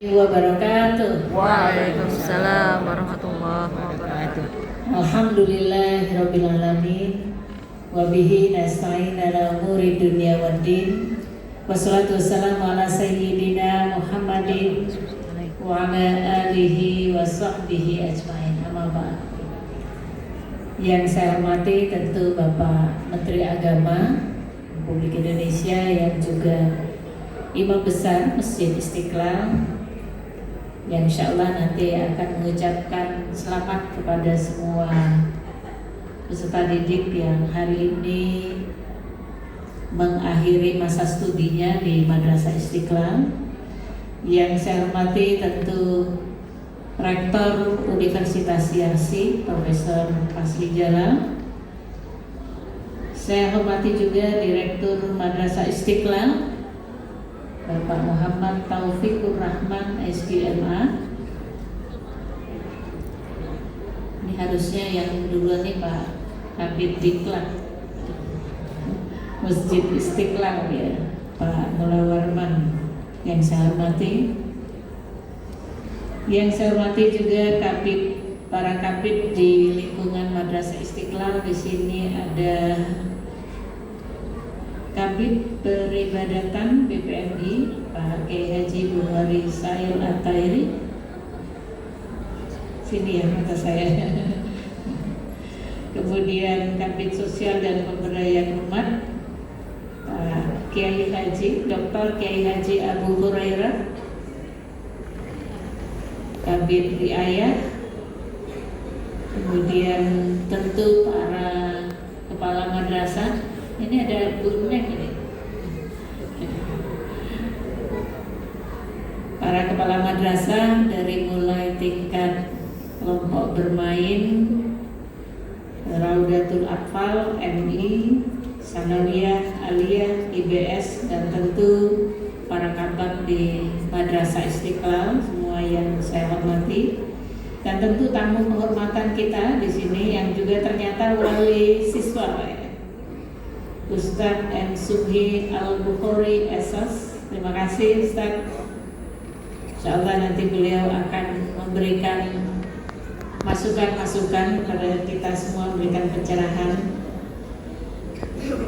Wabarakatuh. Waalaikumsalam warahmatullahi wabarakatuh. Alhamdulillahirabbil alamin. Wa bihi nasta'in ala umuri dunya waddin. Wassalatu wassalamu ala sayyidina Muhammadin wa ala alihi wa sahbihi ajmain. Amma ba'd. Yang saya hormati tentu Bapak Menteri Agama Republik Indonesia yang juga Imam Besar Masjid Istiqlal, yang insya Allah nanti akan mengucapkan selamat kepada semua peserta didik yang hari ini mengakhiri masa studinya di Madrasah Istiqlal. Yang saya hormati tentu Rektor Universitas Yarsi, Profesor Fazli Jalal. Saya hormati juga Direktur Madrasah Istiqlal, Bapak Muhammad Taufikur Rahman SGMA. Ini harusnya yang duluan nih Pak Habib Diklat Masjid Istiqlal ya, Pak Mulawarman yang saya hormati. Yang saya hormati juga kabid, para kabid di lingkungan Madrasah Istiqlal. Di sini ada Kabid Peribadatan BPMI Pak Kiai Haji Bukhari Sail At-Tairi. Sini ya kata saya. Kemudian Kabid Sosial dan Pemberdayaan Umat Pak Kiai Haji Dr. Kiai Haji Abu Hurairah. Kabid Riayah. Kemudian tentu para kepala madrasah. Ini ada Bu Neng ini. Para kepala madrasah dari mulai tingkat kelompok bermain, Raudatul Atfal, MI, Sanawiyah, Aliyah, IBS, dan tentu para kabak di Madrasah Istiqlal, semua yang saya hormati. Dan tentu tamu penghormatan kita di sini yang juga ternyata wali siswa, Ustadz M. Subhi Al-Bukhari Esos. Terima kasih Ustadz. Insyaallah nanti beliau akan memberikan masukan-masukan kepada kita semua, memberikan pencerahan.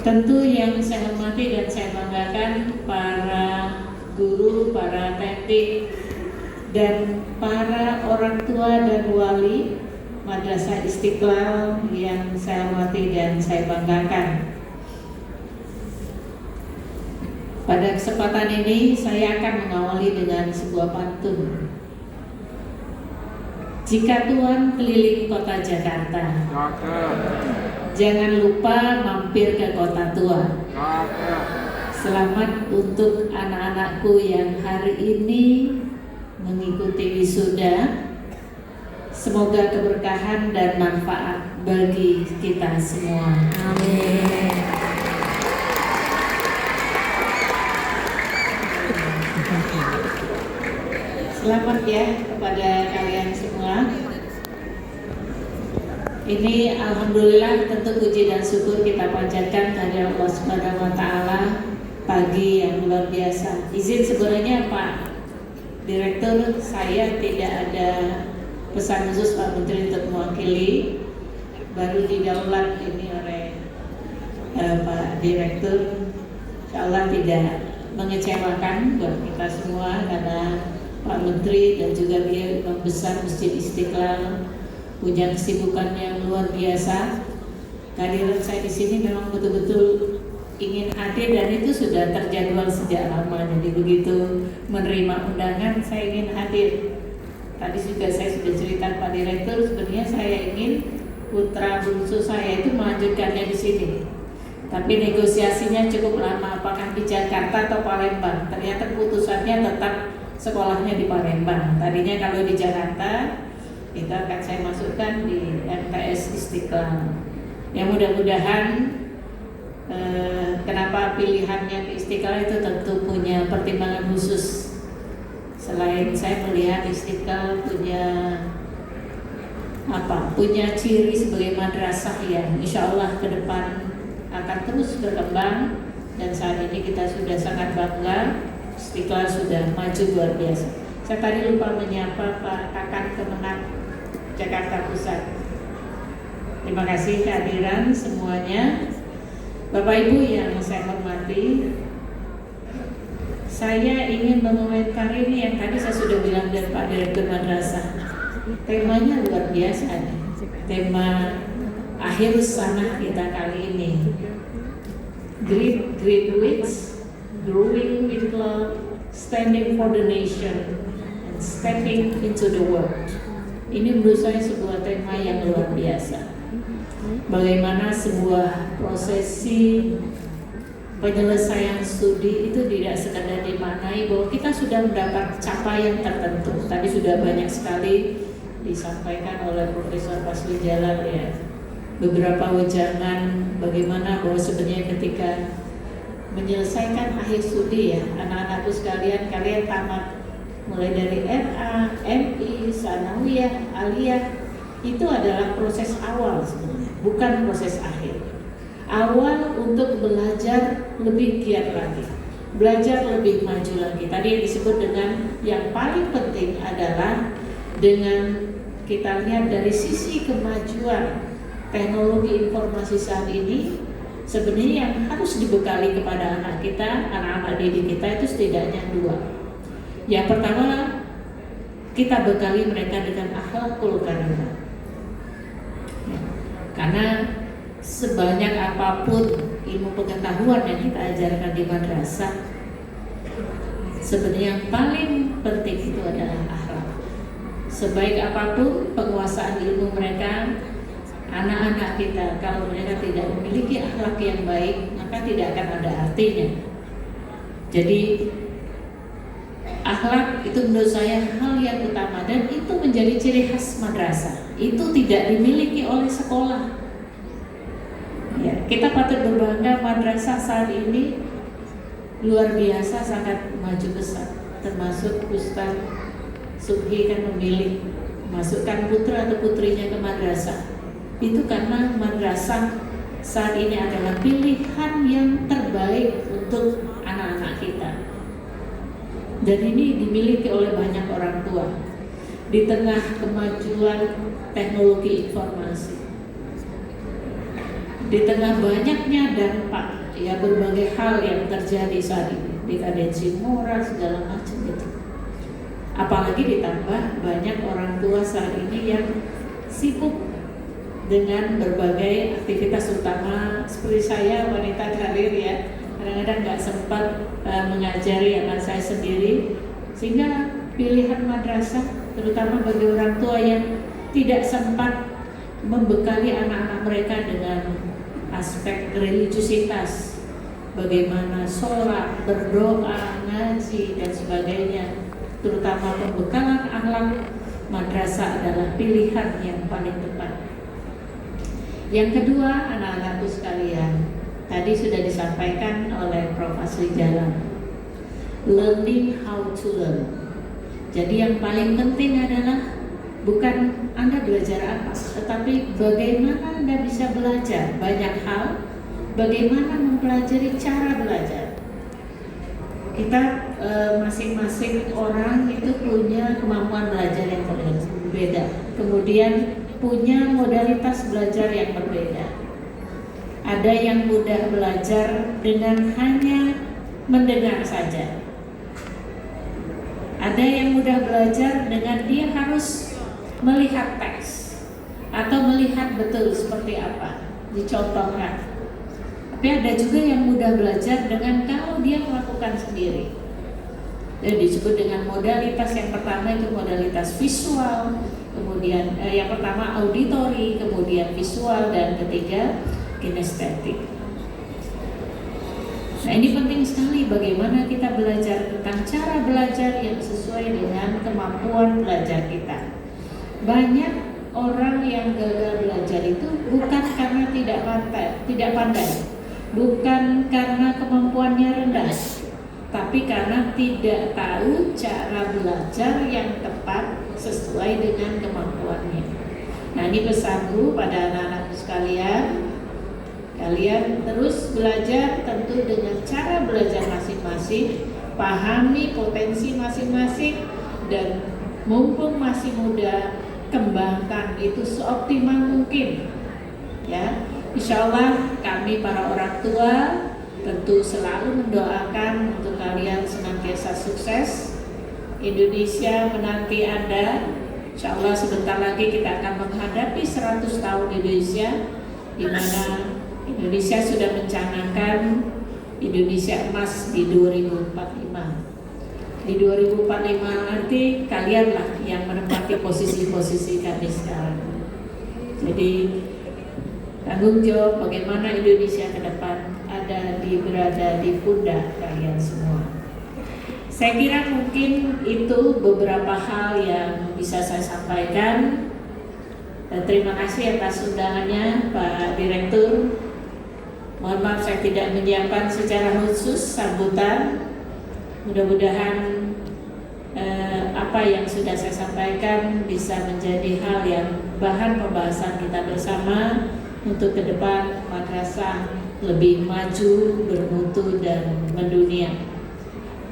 Tentu yang saya hormati dan saya banggakan para guru, para teknik, dan para orang tua dan wali Madrasah Istiqlal yang saya hormati dan saya banggakan. Pada kesempatan ini saya akan mengawali dengan sebuah pantun. Jika Tuhan keliling kota Jakarta, jangan lupa mampir ke kota tua. Selamat untuk anak-anakku yang hari ini mengikuti wisuda. Semoga keberkahan dan manfaat bagi kita semua. Amin. Selamat ya kepada kalian semua. Ini alhamdulillah tentu puji dan syukur kita panjatkan kepada Allah Subhanahu wa taala, pagi yang luar biasa. Izin sebenarnya Pak Direktur, saya tidak ada pesan khusus Pak Menteri untuk mewakili, baru didaulat ini oleh Pak Direktur. Insyaallah tidak mengecewakan buat kita semua karena Pak Menteri dan juga dia Imam Besar Masjid Istiqlal punya kesibukan yang luar biasa. Kehadiran saya di sini memang betul-betul ingin hadir dan itu sudah terjadwal sejak lama. Jadi begitu menerima undangan saya ingin hadir. Tadi juga saya sudah cerita Pak Direktur, sebenarnya saya ingin putra bungsu saya itu melanjutkannya di sini. Tapi negosiasinya cukup lama, apakah di Jakarta atau Palembang. Ternyata putusannya tetap sekolahnya di Palembang. Tadinya kalau di Jakarta itu akan saya masukkan di MTS Istiqlal. Yang mudah-mudahan kenapa pilihannya ke Istiqlal itu tentu punya pertimbangan khusus. Selain saya melihat Istiqlal punya ciri sebagai madrasah yang insya Allah ke depan akan terus berkembang, dan saat ini kita sudah sangat bangga Istiqlal sudah maju luar biasa. Saya tadi lupa menyapa Pak Kakan Kemenang Jakarta Pusat. Terima kasih kehadiran semuanya. Bapak Ibu yang saya hormati, saya ingin mengomentari ini yang tadi saya sudah bilang dari Pak Direktur Madrasah. Temanya luar biasa nih. Tema akhir sanah kita kali ini. Great graduates, growing with love, standing for the nation, and stepping into the world. Ini menurut saya sebuah tema yang luar biasa. Bagaimana sebuah prosesi penyelesaian studi itu tidak sekadar dimaknai bahwa kita sudah mendapat capaian tertentu. Tadi sudah banyak sekali disampaikan oleh Profesor Pasli Jalal ya. Beberapa wejangan bagaimana bahwa sebenarnya ketika menyelesaikan akhir studi ya, anak-anakku sekalian, kalian tamat mulai dari MA, MI, Sanawiyah, Aliyah, itu adalah proses awal sebenarnya, bukan proses akhir. Awal untuk belajar lebih giat lagi, belajar lebih maju lagi. Tadi yang disebut dengan yang paling penting adalah dengan kita lihat dari sisi kemajuan teknologi informasi saat ini, sebenarnya yang harus dibekali kepada anak kita, anak-anak didik kita itu setidaknya dua. Yang pertama, kita bekali mereka dengan akhlakul karimah. Karena sebanyak apapun ilmu pengetahuan yang kita ajarkan di madrasah, sebenarnya yang paling penting itu adalah akhlak. Sebaik apapun penguasaan ilmu mereka, anak-anak kita kalau mereka tidak memiliki akhlak yang baik, maka tidak akan ada artinya. Jadi akhlak itu menurut saya hal yang utama dan itu menjadi ciri khas madrasah. Itu tidak dimiliki oleh sekolah. Ya, kita patut berbangga madrasah saat ini luar biasa, sangat maju besar. Termasuk Ustaz Subhi kan memilih masukkan putra atau putrinya ke madrasah. Itu karena madrasah saat ini adalah pilihan yang terbaik untuk anak-anak kita. Dan ini dimiliki oleh banyak orang tua di tengah kemajuan teknologi informasi, di tengah banyaknya dampak ya berbagai hal yang terjadi saat ini, dekadensi moral segala macam itu. Apalagi ditambah banyak orang tua saat ini yang sibuk dengan berbagai aktivitas, terutama seperti saya wanita karir ya, kadang-kadang nggak sempat mengajari anak saya sendiri, sehingga pilihan madrasah terutama bagi orang tua yang tidak sempat membekali anak-anak mereka dengan aspek religiusitas, bagaimana sholat, berdoa, ngaji dan sebagainya, terutama pembekalan akhlak, madrasah adalah pilihan yang paling tepat. Yang kedua, anak-anakku sekalian, tadi sudah disampaikan oleh Prof. Pasli Jalal, learning how to learn. Jadi yang paling penting adalah bukan Anda belajar apa, tetapi bagaimana Anda bisa belajar banyak hal, bagaimana mempelajari cara belajar. Kita masing-masing orang itu punya kemampuan belajar yang berbeda, kemudian punya modalitas belajar yang berbeda. Ada yang mudah belajar dengan hanya mendengar saja. Ada yang mudah belajar dengan dia harus melihat teks atau melihat betul seperti apa, dicontohkan. Tapi ada juga yang mudah belajar dengan kalau dia melakukan sendiri. Dan disebut dengan modalitas yang pertama itu modalitas visual, kemudian yang pertama auditori, kemudian visual, dan ketiga kinestetik. Nah ini penting sekali bagaimana kita belajar tentang cara belajar yang sesuai dengan kemampuan belajar kita. Banyak orang yang gagal belajar itu bukan karena tidak pandai, bukan karena kemampuannya rendah, tapi karena tidak tahu cara belajar yang tepat sesuai dengan kemampuannya. Nah ini pesanku pada anak-anak sekalian, kalian terus belajar tentu dengan cara belajar masing-masing, pahami potensi masing-masing, dan mumpung masih muda, kembangkan itu seoptimal mungkin. Ya, insya Allah kami para orang tua tentu selalu mendoakan untuk kalian senantiasa sukses. Indonesia menanti Anda. Insya Allah sebentar lagi kita akan menghadapi 100 tahun Indonesia, di mana Indonesia sudah mencanangkan Indonesia emas di 2045. Di 2045 nanti kalianlah yang menempati posisi-posisi kami sekarang. Jadi tanggung jawab bagaimana Indonesia ke depan berada di pundak kalian semua. Saya kira mungkin itu beberapa hal yang bisa saya sampaikan. Dan terima kasih atas undangannya Pak Direktur. Mohon maaf saya tidak menyiapkan secara khusus sambutan. Mudah-mudahan apa yang sudah saya sampaikan bisa menjadi hal yang bahan pembahasan kita bersama untuk ke depan madrasah lebih maju, bermutu dan mendunia.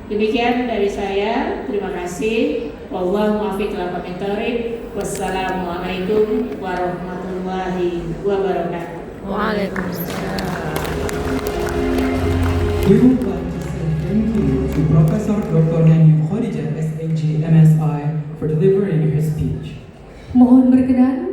Demikian dari saya. Terima kasih. Wallahu muwaffiq ila aqwamit thoriq. Wassalamualaikum warahmatullahi wabarakatuh. Waalaikumsalam. We would like to say thank you to Professor Dr. Nyanyi Khadijah, SAG, MSI, for delivering her speech. Mohon berkenan